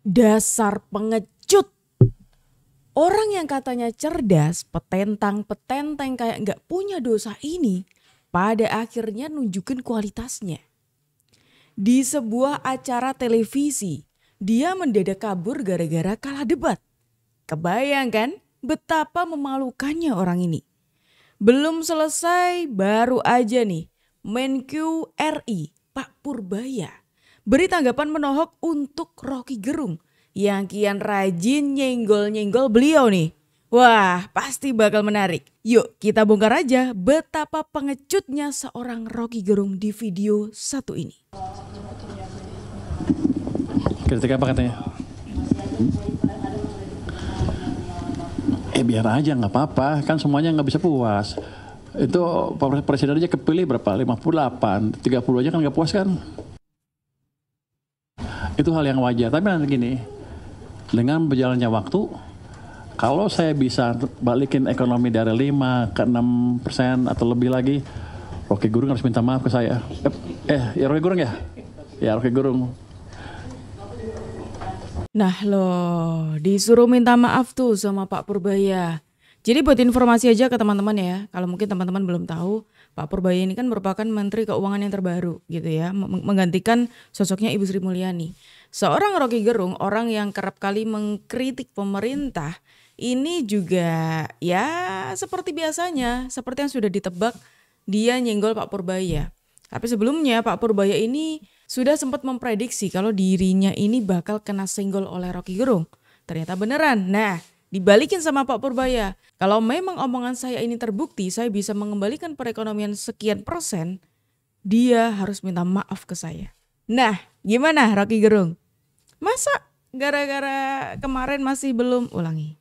Dasar pengecut. Orang yang katanya cerdas, petentang-petenteng kayak nggak punya dosa ini, pada akhirnya nunjukin kualitasnya. Di sebuah acara televisi, dia mendadak kabur gara-gara kalah debat. Kebayangkan betapa memalukannya orang ini. Belum selesai, baru aja nih, Menq RI, Pak Purbaya, beri tanggapan menohok untuk Rocky Gerung yang kian rajin nyenggol-nyenggol beliau nih. Wah, pasti bakal menarik. Yuk kita bongkar aja betapa pengecutnya seorang Rocky Gerung di video satu ini. Kritik apa katanya? Biar aja nggak apa-apa, kan semuanya nggak bisa puas. Itu presiden aja kepilih berapa? 58, 30 aja kan nggak puas kan? Itu hal yang wajar. Tapi nanti gini, dengan berjalannya waktu, kalau saya bisa balikin ekonomi dari 5 ke 6% atau lebih lagi, Rocky Gerung harus minta maaf ke saya. Ya Rocky Gerung ya? Ya Rocky Gerung. Nah loh, disuruh minta maaf tuh sama Pak Purbaya. Jadi buat informasi aja ke teman-teman ya, kalau mungkin teman-teman belum tahu, Pak Purbaya ini kan merupakan Menteri Keuangan yang terbaru gitu ya, menggantikan sosoknya Ibu Sri Mulyani. Seorang Rocky Gerung, orang yang kerap kali mengkritik pemerintah, ini juga ya seperti biasanya, seperti yang sudah ditebak, dia nyenggol Pak Purbaya. Tapi sebelumnya Pak Purbaya ini sudah sempat memprediksi kalau dirinya ini bakal kena senggol oleh Rocky Gerung. Ternyata beneran. Nah, dibalikin sama Pak Purbaya. Kalau memang omongan saya ini terbukti, saya bisa mengembalikan perekonomian sekian persen, dia harus minta maaf ke saya. Nah, gimana Rocky Gerung? Masa gara-gara kemarin masih belum ulangi?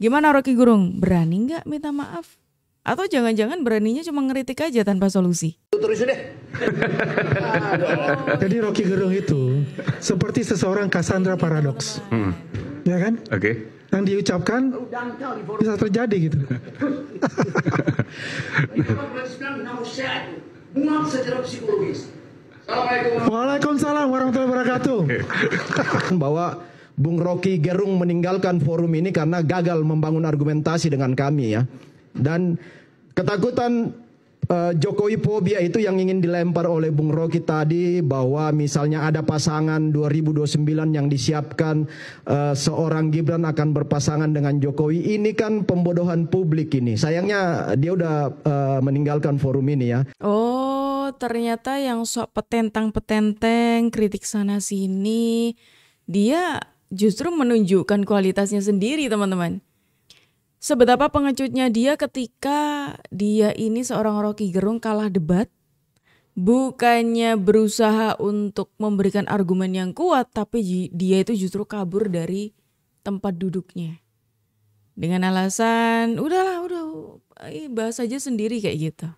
Gimana Rocky Gerung? Berani nggak minta maaf? Atau jangan-jangan beraninya cuma ngeritik aja tanpa solusi? Terus deh. Jadi Rocky Gerung itu seperti seseorang Cassandra Paradox. Ya kan? Oke. Yang diucapkan bisa terjadi gitu. Waalaikumsalam warahmatullahi wabarakatuh. Bahwa Bung Rocky Gerung meninggalkan forum ini karena gagal membangun argumentasi dengan kami ya. Dan ketakutan Jokowi fobia itu yang ingin dilempar oleh Bung Rocky tadi, bahwa misalnya ada pasangan 2029 yang disiapkan, seorang Gibran akan berpasangan dengan Jokowi. Ini kan pembodohan publik ini. Sayangnya dia udah meninggalkan forum ini ya. Oh, ternyata yang sok petentang-petenteng, kritik sana sini, dia justru menunjukkan kualitasnya sendiri, teman-teman. Seberapa pengecutnya dia ketika dia ini seorang Rocky Gerung kalah debat, bukannya berusaha untuk memberikan argumen yang kuat, tapi dia itu justru kabur dari tempat duduknya. Dengan alasan, udah bahas aja sendiri kayak gitu.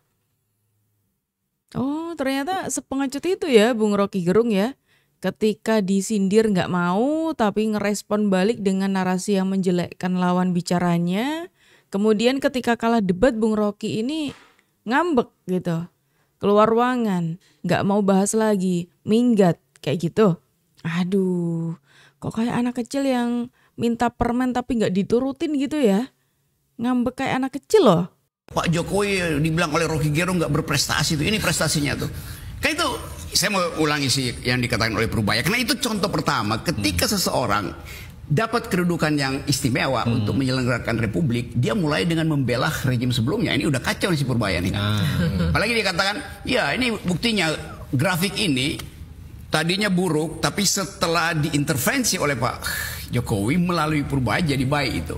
Oh, ternyata sepengecut itu ya Bung Rocky Gerung ya. Ketika disindir nggak mau, tapi ngerespon balik dengan narasi yang menjelekkan lawan bicaranya. Kemudian ketika kalah debat, Bung Rocky ini ngambek gitu. Keluar ruangan, nggak mau bahas lagi, minggat kayak gitu. Aduh, kok kayak anak kecil yang minta permen tapi nggak diturutin gitu ya. Ngambek kayak anak kecil loh. Pak Jokowi dibilang oleh Rocky Gerung nggak berprestasi tuh, ini prestasinya tuh. Kan itu saya mau ulangi sih yang dikatakan oleh Purbaya, karena itu contoh pertama ketika seseorang dapat kedudukan yang istimewa untuk menyelenggarakan republik, dia mulai dengan membela rejim sebelumnya. Ini udah kacau nih si Purbaya nih. Apalagi dia katakan, ya ini buktinya grafik ini tadinya buruk, tapi setelah diintervensi oleh Pak Jokowi melalui Purbaya jadi baik itu.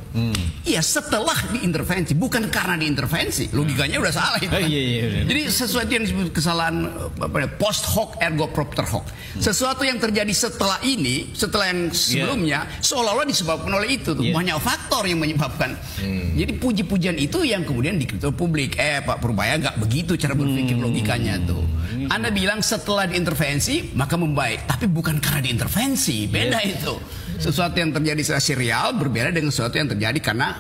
Iya, setelah diintervensi, bukan karena diintervensi. Logikanya udah salah itu. Jadi sesuatu yang disebut kesalahan post hoc ergo propter hoc. Sesuatu yang terjadi setelah ini, setelah yang sebelumnya, seolah-olah disebabkan oleh itu. Banyak faktor yang menyebabkan. Jadi puji-pujian itu yang kemudian dikritik publik. Pak Purbaya nggak begitu cara berpikir logikanya tuh. Anda bilang setelah diintervensi maka membaik, tapi bukan karena diintervensi. Beda itu. Sesuatu yang terjadi secara serial berbeda dengan sesuatu yang terjadi karena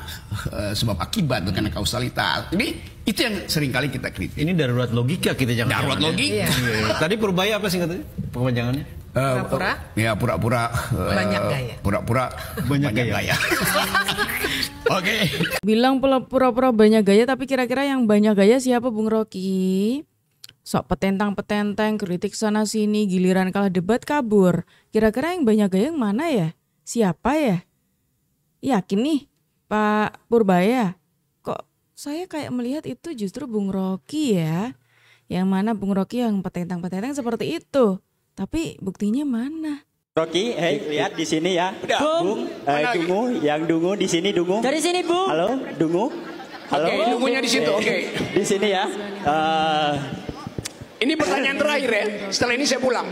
sebab akibat, karena kausalitas. Jadi itu yang seringkali kita kritik. Ini darurat logika kita jangan. Darurat logika. Tadi Purbaya apa singkatnya? Perpanjangannya? Pura-pura? Ya pura-pura Banyak gaya. Pura-pura banyak gaya. Oke. Bilang pura-pura banyak gaya, tapi kira-kira yang banyak gaya siapa Bung Rocky? Sok petentang-petenteng, kritik sana sini, giliran kalah debat kabur. Kira-kira yang banyak gaya yang mana ya? Siapa ya? Yakin nih Pak Purbaya? Kok saya kayak melihat itu justru Bung Rocky ya? Yang mana Bung Rocky yang petentang-petentang seperti itu? Tapi buktinya mana? Rocky, lihat di sini ya. Bung, Dungu, yang Dungu di sini Dungu. Dari sini, Bung. Halo, Dungu. Halo. Oke, Dungunya di situ. Oke. Di sini ya. Ini pertanyaan terakhir ya. Setelah ini saya pulang.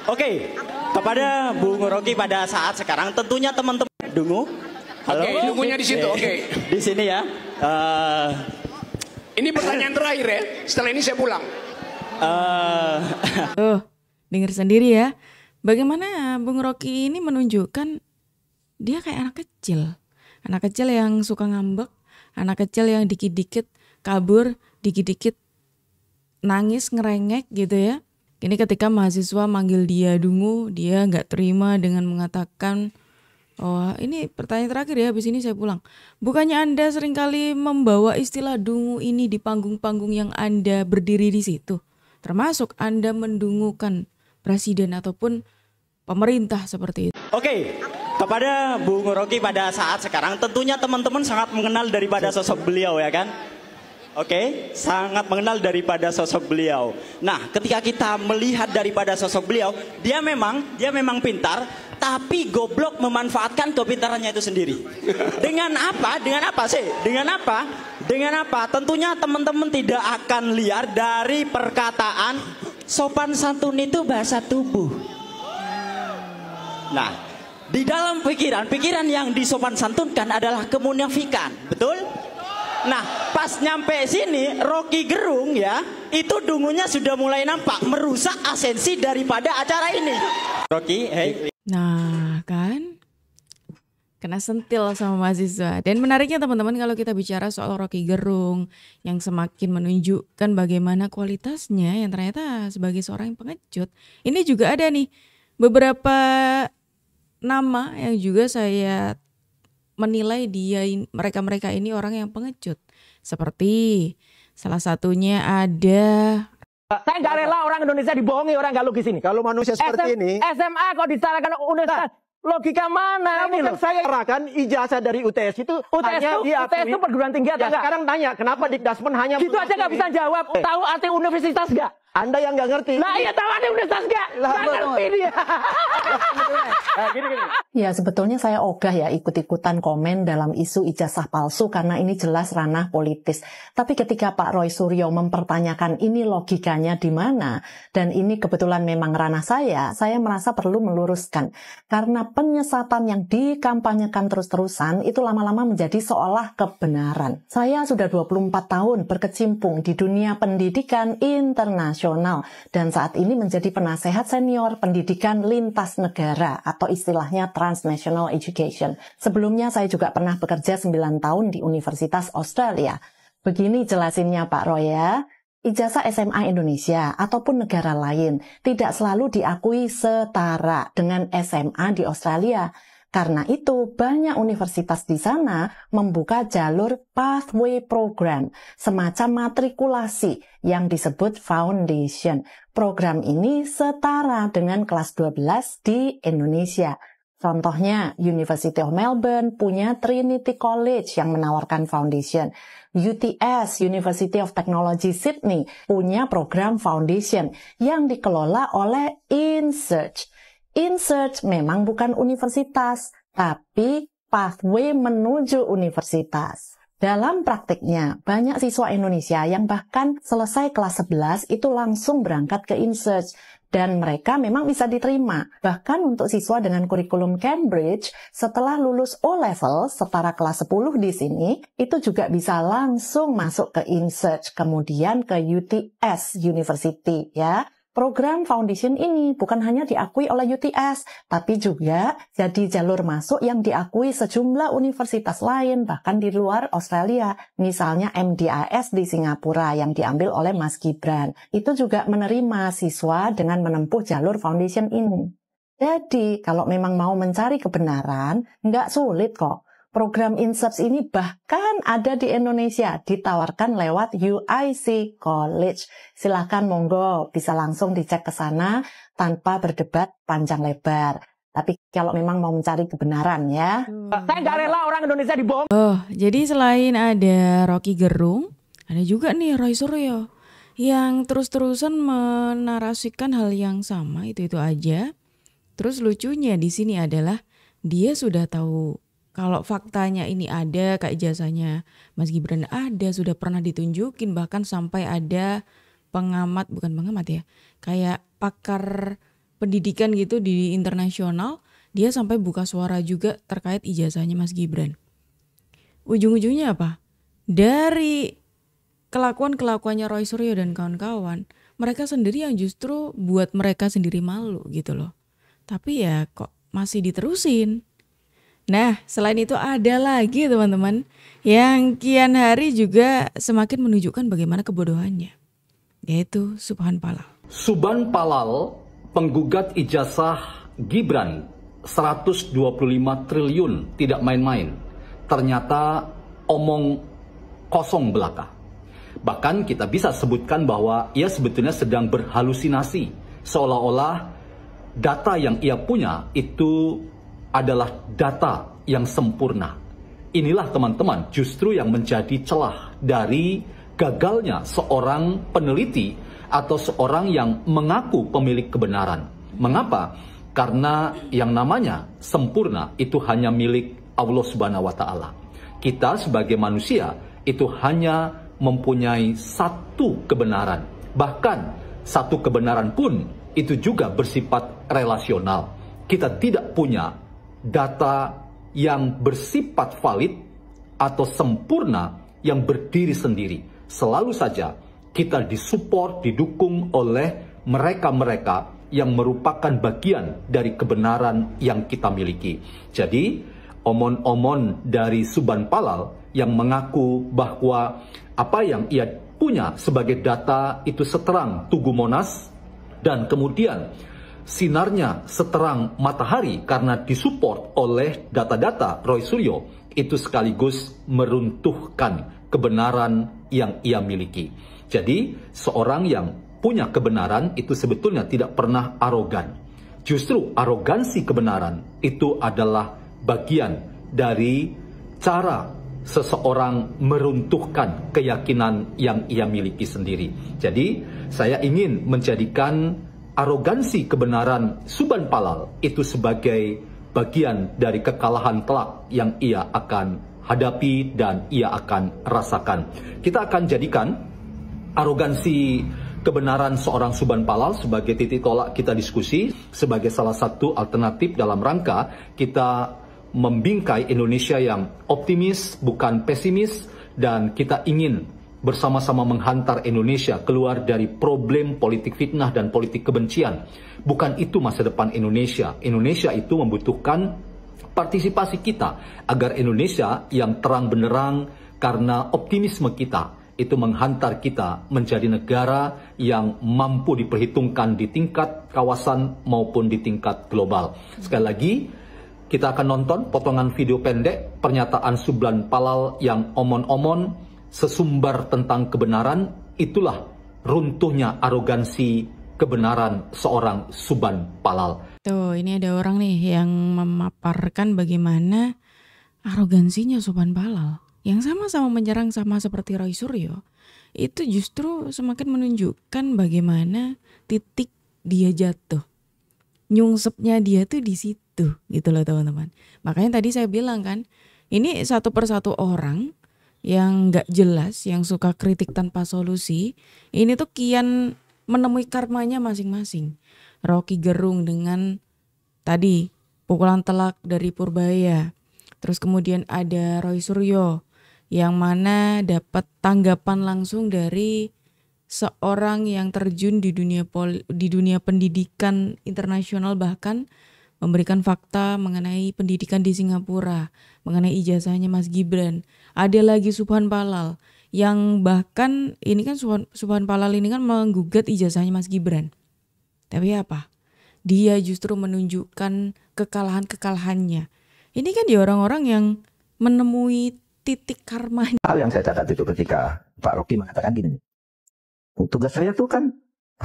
Oke, kepada Bung Rocky pada saat sekarang tentunya teman-teman Dungu. Halo. Oke, Dungunya di situ. Oke. Di sini ya. Ini pertanyaan terakhir ya. Setelah ini saya pulang. Tuh, denger sendiri ya. Bagaimana Bung Rocky ini menunjukkan dia kayak anak kecil. Anak kecil yang suka ngambek, anak kecil yang dikit-dikit kabur, dikit-dikit nangis, ngerengek gitu ya. Ini ketika mahasiswa manggil dia Dungu, dia nggak terima dengan mengatakan, oh ini pertanyaan terakhir ya, habis ini saya pulang. Bukannya Anda seringkali membawa istilah Dungu ini di panggung-panggung yang Anda berdiri di situ. Termasuk Anda mendungukan presiden ataupun pemerintah seperti itu. Oke, kepada Bung Rocky pada saat sekarang tentunya teman-teman sangat mengenal daripada sosok beliau ya kan? Oke, sangat mengenal daripada sosok beliau. Nah, ketika kita melihat daripada sosok beliau, dia memang pintar, tapi goblok memanfaatkan kepintarannya itu sendiri. Dengan apa? Dengan apa sih? Dengan apa? Dengan apa? Tentunya teman-teman tidak akan liar dari perkataan sopan santun itu bahasa tubuh. Nah, di dalam pikiran yang disopan santunkan adalah kemunafikan, betul? Nah, pas nyampe sini Rocky Gerung ya, itu dungunya sudah mulai nampak merusak esensi daripada acara ini. Rocky, Nah kan, kena sentil sama mahasiswa. Dan menariknya teman-teman kalau kita bicara soal Rocky Gerung yang semakin menunjukkan bagaimana kualitasnya yang ternyata sebagai seorang yang pengecut. Ini juga ada nih beberapa nama yang juga saya menilai mereka ini orang yang pengecut. Seperti salah satunya ada. Saya nggak rela orang Indonesia dibohongi orang nggak logis ini. Kalau manusia seperti ini, SMA kok disalahkan universitas. Logika mana ini loh? saya arahkan ijazah dari UTS itu UTS itu perguruan tinggi atau enggak? Sekarang tanya, kenapa Dikdasmen hanya gitu aja nggak bisa jawab. Tahu arti universitas nggak? Anda yang nggak ngerti. Lah iya tahu arti universitas nggak? Nggak ngerti dia. Ya sebetulnya saya ogah ya ikut-ikutan komen dalam isu ijazah palsu karena ini jelas ranah politis. Tapi ketika Pak Roy Suryo mempertanyakan ini logikanya di mana dan ini kebetulan memang ranah saya merasa perlu meluruskan. Karena penyesatan yang dikampanyekan terus-terusan itu lama-lama menjadi seolah kebenaran. Saya sudah 24 tahun berkecimpung di dunia pendidikan internasional dan saat ini menjadi penasehat senior pendidikan lintas negara atau istilahnya transnational education. Sebelumnya saya juga pernah bekerja 9 tahun di Universitas Australia. Begini jelasinnya Pak Roy ya. Ijazah SMA Indonesia ataupun negara lain tidak selalu diakui setara dengan SMA di Australia. Karena itu, banyak universitas di sana membuka jalur pathway program, semacam matrikulasi yang disebut foundation. Program ini setara dengan kelas 12 di Indonesia. Contohnya, University of Melbourne punya Trinity College yang menawarkan foundation. UTS, University of Technology Sydney, punya program foundation yang dikelola oleh InSearch. InSearch memang bukan universitas, tapi pathway menuju universitas. Dalam praktiknya, banyak siswa Indonesia yang bahkan selesai kelas 11 itu langsung berangkat ke InSearch. Dan mereka memang bisa diterima. Bahkan untuk siswa dengan kurikulum Cambridge, setelah lulus O-Level, setara kelas 10 di sini, itu juga bisa langsung masuk ke InSearch, kemudian ke UTS University, ya. Program foundation ini bukan hanya diakui oleh UTS, tapi juga jadi jalur masuk yang diakui sejumlah universitas lain, bahkan di luar Australia. Misalnya MDIS di Singapura yang diambil oleh Mas Gibran. Itu juga menerima siswa dengan menempuh jalur foundation ini. Jadi, kalau memang mau mencari kebenaran, nggak sulit kok. Program INSEPS ini bahkan ada di Indonesia, ditawarkan lewat UIC College. Silahkan monggo, bisa langsung dicek ke sana tanpa berdebat panjang lebar. Tapi kalau memang mau mencari kebenaran ya. Saya nggak rela orang Indonesia dibohong. Oh, jadi selain ada Rocky Gerung, ada juga nih Roy Suryo yang terus-terusan menarasikan hal yang sama, itu aja. Terus lucunya di sini adalah dia sudah tahu kalau faktanya ini ada, kayak ijazahnya Mas Gibran ada, sudah pernah ditunjukin, bahkan sampai ada pengamat, bukan pengamat ya, kayak pakar pendidikan gitu di internasional, dia sampai buka suara juga terkait ijazahnya Mas Gibran. Ujung-ujungnya apa? Dari kelakuan-kelakuannya Roy Suryo dan kawan-kawan, mereka sendiri yang justru buat mereka sendiri malu gitu loh. Tapi ya kok masih diterusin. Nah, selain itu ada lagi teman-teman yang kian hari juga semakin menunjukkan bagaimana kebodohannya, yaitu Subhan Palal. Subhan Palal, penggugat ijazah Gibran 125 triliun, tidak main-main. Ternyata omong kosong belaka. Bahkan kita bisa sebutkan bahwa ia sebetulnya sedang berhalusinasi, seolah-olah data yang ia punya itu adalah data yang sempurna. Inilah teman-teman justru yang menjadi celah dari gagalnya seorang peneliti atau seorang yang mengaku pemilik kebenaran. Mengapa? Karena yang namanya sempurna itu hanya milik Allah Subhanahu wa Ta'ala. Kita sebagai manusia itu hanya mempunyai satu kebenaran. Bahkan satu kebenaran pun itu juga bersifat relasional. Kita tidak punya data yang bersifat valid atau sempurna yang berdiri sendiri. Selalu saja kita disupport, didukung oleh mereka-mereka yang merupakan bagian dari kebenaran yang kita miliki. Jadi, omon-omon dari Subhan Palal yang mengaku bahwa apa yang ia punya sebagai data itu seterang Tugu Monas, dan kemudian sinarnya seterang matahari karena disupport oleh data-data Roy Suryo, itu sekaligus meruntuhkan kebenaran yang ia miliki. Jadi seorang yang punya kebenaran itu sebetulnya tidak pernah arogan. Justru arogansi kebenaran itu adalah bagian dari cara seseorang meruntuhkan keyakinan yang ia miliki sendiri. Jadi saya ingin menjadikan arogansi kebenaran Subhan Palal itu sebagai bagian dari kekalahan telak yang ia akan hadapi dan ia akan rasakan. Kita akan jadikan arogansi kebenaran seorang Subhan Palal sebagai titik tolak kita diskusi, sebagai salah satu alternatif dalam rangka kita membingkai Indonesia yang optimis bukan pesimis, dan kita ingin bersama-sama menghantar Indonesia keluar dari problem politik fitnah dan politik kebencian. Bukan itu masa depan Indonesia. Indonesia itu membutuhkan partisipasi kita agar Indonesia yang terang benderang, karena optimisme kita itu menghantar kita menjadi negara yang mampu diperhitungkan di tingkat kawasan maupun di tingkat global. Sekali lagi, kita akan nonton potongan video pendek pernyataan Subhan Palal yang omon-omon sesumbar tentang kebenaran. Itulah runtuhnya arogansi kebenaran seorang Subhan Palal. Tuh, ini ada orang nih yang memaparkan bagaimana arogansinya Subhan Palal yang sama-sama menyerang sama seperti Roy Suryo. Itu justru semakin menunjukkan bagaimana titik dia jatuh. Nyungsepnya dia tuh di situ gitu loh teman-teman. Makanya tadi saya bilang kan, ini satu persatu orang yang gak jelas, yang suka kritik tanpa solusi, ini tuh kian menemui karmanya masing-masing. Rocky Gerung dengan tadi pukulan telak dari Purbaya. Terus kemudian ada Roy Suryo yang mana dapat tanggapan langsung dari seorang yang terjun di dunia pendidikan internasional, bahkan memberikan fakta mengenai pendidikan di Singapura, mengenai ijazahnya Mas Gibran. Ada lagi Subhan Palal yang bahkan ini kan Subhan Palal ini kan menggugat ijazahnya Mas Gibran. Tapi apa? Dia justru menunjukkan kekalahan-kekalahannya. Ini kan dia orang-orang yang menemui titik karmanya. Hal yang saya catat itu ketika Pak Rocky mengatakan gini, tugas saya tuh kan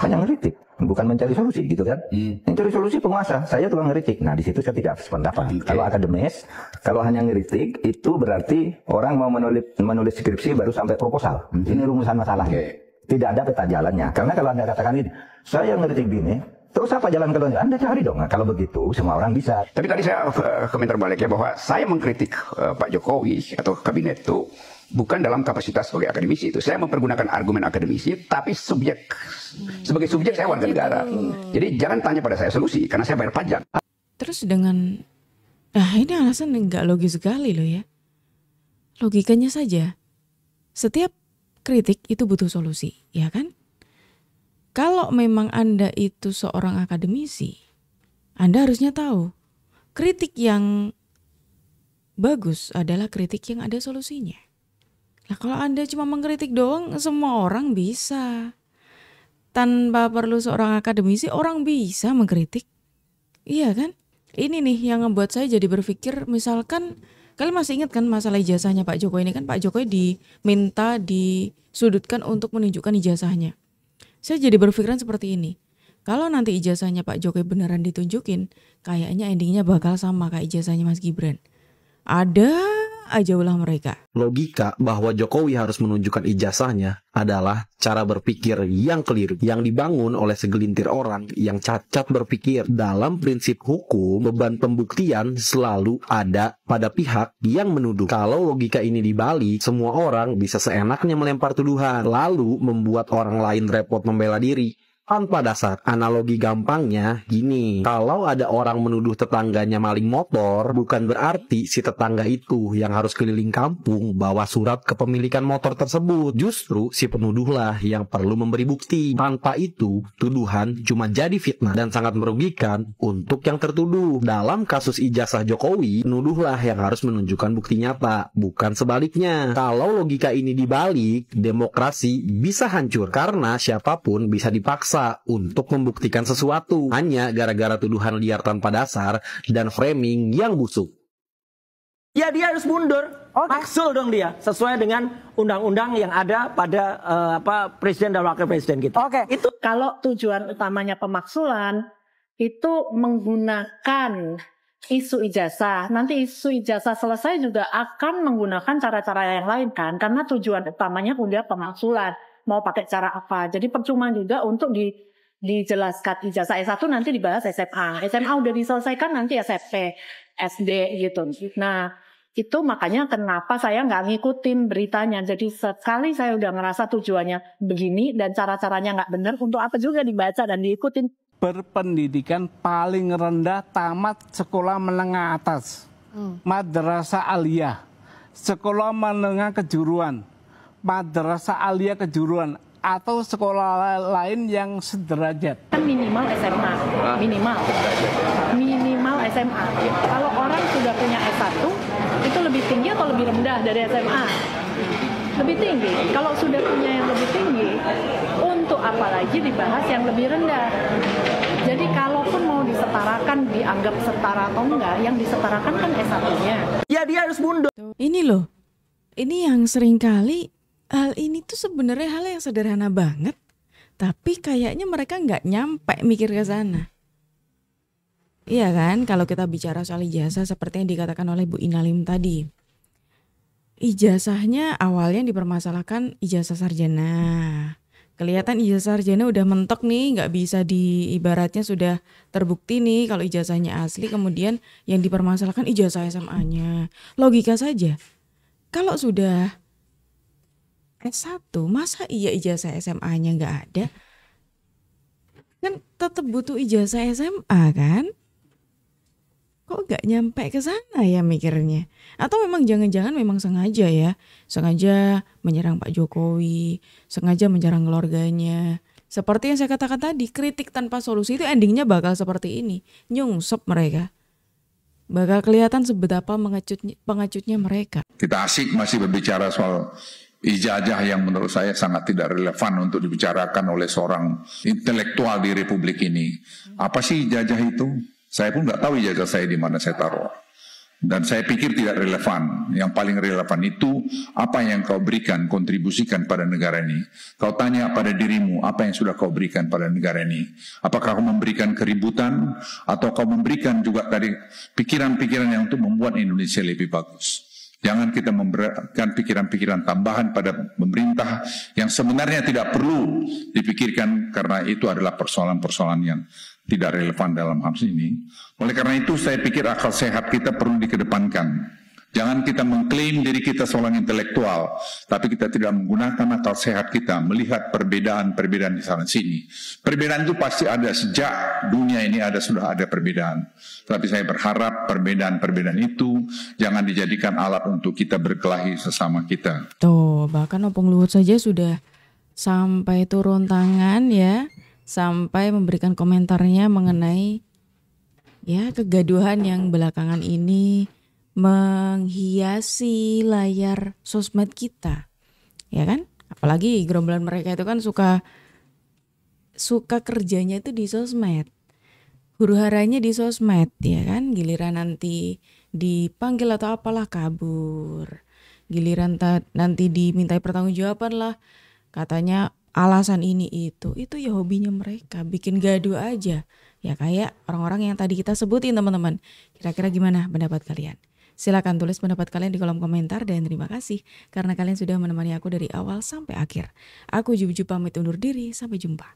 hanya ngeritik, bukan mencari solusi gitu kan. Yang cari solusi penguasa, saya tukang ngeritik. Nah di situ saya tidak sependapat. Kalau akademis, kalau hanya ngeritik itu berarti orang mau menulis skripsi baru sampai proposal. Ini rumusan masalahnya. Tidak ada peta jalannya. Karena kalau Anda katakan ini, saya ngeritik gini, terus apa jalan keluarnya? Anda cari dong. Nah, kalau begitu semua orang bisa. Tapi tadi saya komentar baliknya bahwa saya mengkritik Pak Jokowi atau kabinet itu bukan dalam kapasitas sebagai akademisi itu. Saya mempergunakan argumen akademisi, tapi sebagai subjek saya warga negara. Jadi jangan tanya pada saya solusi, karena saya bayar pajak. Terus dengan, ini alasan nggak logis sekali loh ya. Logikanya saja, setiap kritik itu butuh solusi, ya kan? Kalau memang Anda itu seorang akademisi, Anda harusnya tahu kritik yang bagus adalah kritik yang ada solusinya. Nah kalau Anda cuma mengkritik doang, semua orang bisa. Tanpa perlu seorang akademisi, orang bisa mengkritik. Iya kan? Ini nih yang membuat saya jadi berpikir, misalkan kalian masih ingat kan masalah ijazahnya Pak Jokowi ini kan, Pak Jokowi diminta disudutkan untuk menunjukkan ijazahnya. Saya jadi berpikiran seperti ini. Kalau nanti ijazahnya Pak Jokowi beneran ditunjukin, kayaknya endingnya bakal sama kayak ijazahnya Mas Gibran. Ada aja ulah mereka. Logika bahwa Jokowi harus menunjukkan ijazahnya adalah cara berpikir yang keliru, yang dibangun oleh segelintir orang yang cacat berpikir. Dalam prinsip hukum, beban pembuktian selalu ada pada pihak yang menuduh. Kalau logika ini dibalik, semua orang bisa seenaknya melempar tuduhan, lalu membuat orang lain repot membela diri tanpa dasar. Analogi gampangnya gini, kalau ada orang menuduh tetangganya maling motor, bukan berarti si tetangga itu yang harus keliling kampung bawa surat kepemilikan motor tersebut. Justru si penuduhlah yang perlu memberi bukti. Tanpa itu, tuduhan cuma jadi fitnah dan sangat merugikan untuk yang tertuduh. Dalam kasus ijazah Jokowi, penuduhlah yang harus menunjukkan bukti nyata, bukan sebaliknya. Kalau logika ini dibalik, demokrasi bisa hancur karena siapapun bisa dipaksa untuk membuktikan sesuatu hanya gara-gara tuduhan liar tanpa dasar dan framing yang busuk. Ya dia harus mundur, maksul dong dia sesuai dengan undang-undang yang ada pada presiden dan wakil presiden gitu. Itu kalau tujuan utamanya pemaksulan itu menggunakan isu ijazah, nanti isu ijazah selesai juga akan menggunakan cara-cara yang lain kan, karena tujuan utamanya udah pemaksulan. Mau pakai cara apa. Jadi percuma juga untuk dijelaskan ijazah S1 nanti dibahas SMA. SMA udah diselesaikan nanti SMP, SD gitu. Nah itu makanya kenapa saya nggak ngikutin beritanya. Jadi sekali saya udah ngerasa tujuannya begini dan cara-caranya nggak benar, untuk apa juga dibaca dan diikutin. Berpendidikan paling rendah tamat sekolah menengah atas. Madrasah aliyah. Sekolah menengah kejuruan. Madrasah aliyah kejuruan atau sekolah lain yang sederajat. Minimal SMA, minimal SMA. Kalau orang sudah punya S1, itu lebih tinggi atau lebih rendah dari SMA? Lebih tinggi. Kalau sudah punya yang lebih tinggi, untuk apa lagi dibahas yang lebih rendah? Jadi kalaupun mau disetarakan, dianggap setara atau enggak, yang disetarakan kan S1-nya. Ya dia harus mundur. Ini loh, ini yang seringkali hal ini tuh sebenarnya hal yang sederhana banget, tapi kayaknya mereka nggak nyampe mikir ke sana. Iya kan, kalau kita bicara soal ijazah seperti yang dikatakan oleh Bu Inalim tadi. Ijazahnya awalnya dipermasalahkan ijazah sarjana. Kelihatan ijazah sarjana udah mentok nih, nggak bisa ibaratnya sudah terbukti nih kalau ijazahnya asli, kemudian yang dipermasalahkan ijazah SMA-nya. Logika saja, kalau sudah S1, masa iya ijazah SMA-nya nggak ada? Kan tetap butuh ijazah SMA kan? kok gak nyampe ke sana ya mikirnya. Atau memang jangan-jangan memang sengaja ya. Sengaja menyerang Pak Jokowi, sengaja menyerang keluarganya. Seperti yang saya katakan tadi, kritik tanpa solusi itu endingnya bakal seperti ini. Nyungsep mereka. Bakal kelihatan seberapa pengecutnya mereka. Kita asik masih berbicara soal ijazah yang menurut saya sangat tidak relevan untuk dibicarakan oleh seorang intelektual di Republik ini. Apa sih ijazah itu? Saya pun nggak tahu ijazah saya di mana saya taruh. Dan saya pikir tidak relevan. Yang paling relevan itu apa yang kau berikan, kontribusikan pada negara ini. Kau tanya pada dirimu apa yang sudah kau berikan pada negara ini. Apakah kau memberikan keributan atau kau memberikan juga tadi pikiran-pikiran yang untuk membuat Indonesia lebih bagus. Jangan kita memberikan pikiran-pikiran tambahan pada pemerintah yang sebenarnya tidak perlu dipikirkan karena itu adalah persoalan-persoalan yang tidak relevan dalam hal ini. Oleh karena itu saya pikir akal sehat kita perlu dikedepankan. Jangan kita mengklaim diri kita seorang intelektual, tapi kita tidak menggunakan akal sehat kita melihat perbedaan-perbedaan di sana sini. Perbedaan itu pasti ada sejak dunia ini sudah ada perbedaan. Tapi saya berharap perbedaan-perbedaan itu jangan dijadikan alat untuk kita berkelahi sesama kita. Tuh, bahkan Opung Luhut saja sudah sampai turun tangan ya, sampai memberikan komentarnya mengenai ya kegaduhan yang belakangan ini menghiasi layar sosmed kita, ya kan? Apalagi gerombolan mereka itu kan suka kerjanya itu di sosmed, huru-haranya di sosmed, ya kan? Giliran nanti dipanggil atau apalah kabur, giliran nanti dimintai pertanggungjawaban lah, katanya alasan ini itu ya hobinya mereka, bikin gaduh aja, ya kayak orang-orang yang tadi kita sebutin teman-teman. Kira-kira gimana pendapat kalian? Silakan tulis pendapat kalian di kolom komentar dan terima kasih karena kalian sudah menemani aku dari awal sampai akhir. Aku Juju pamit undur diri, sampai jumpa.